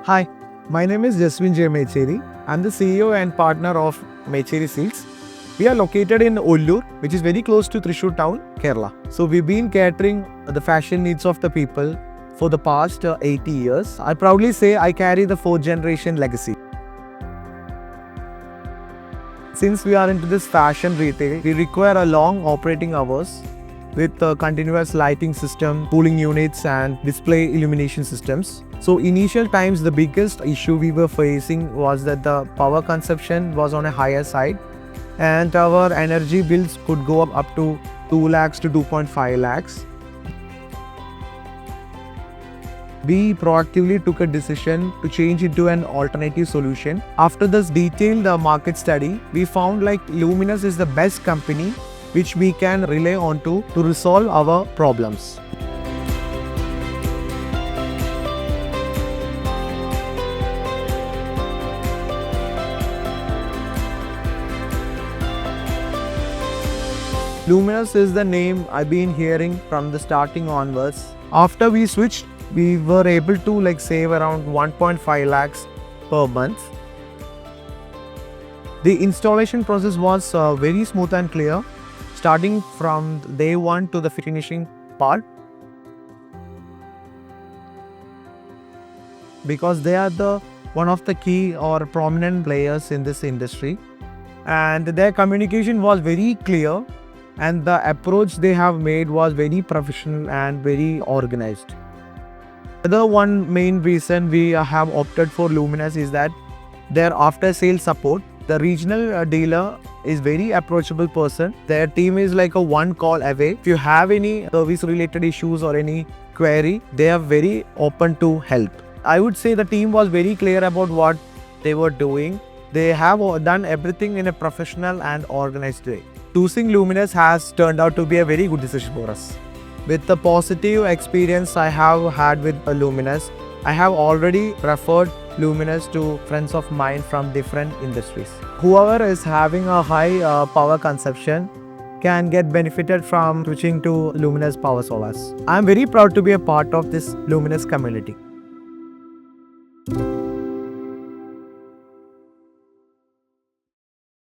Hi, my name is Jaswin J. Mechery. I'm the CEO and partner of Mechery Silks. We are located in Ollur, which is very close to Thrissur town, Kerala. So we've been catering the fashion needs of the people for the past 80 years. I proudly say I carry the fourth generation legacy. Since we are into this fashion retail, we require a long operating hours with a continuous lighting system, cooling units and display illumination systems. So initial times the biggest issue we were facing was that the power consumption was on a higher side and our energy bills could go up to 2 lakhs to 2.5 lakhs. We proactively took a decision to change into an alternative solution. After this detailed market study, we found Luminous is the best company which we can rely on to resolve our problems. Luminous is the name I've been hearing from the starting onwards. After we switched, we were able to save around 1.5 lakhs per month. The installation process was very smooth and clear, starting from day one to the finishing part, because they are one of the key or prominent players in this industry, and their communication was very clear and the approach they have made was very professional and very organized. The one main reason we have opted for Luminous is that their after sales support. The regional dealer is very approachable person. Their team is like a one call away. If you have any service related issues or any query, they are very open to help. I would say the team was very clear about what they were doing. They have done everything in a professional and organized way. Choosing Luminous has turned out to be a very good decision for us. With the positive experience I have had with Luminous, I have already referred Luminous to friends of mine from different industries. Whoever is having a high power consumption can get benefited from switching to Luminous power solars. I am very proud to be a part of this Luminous community.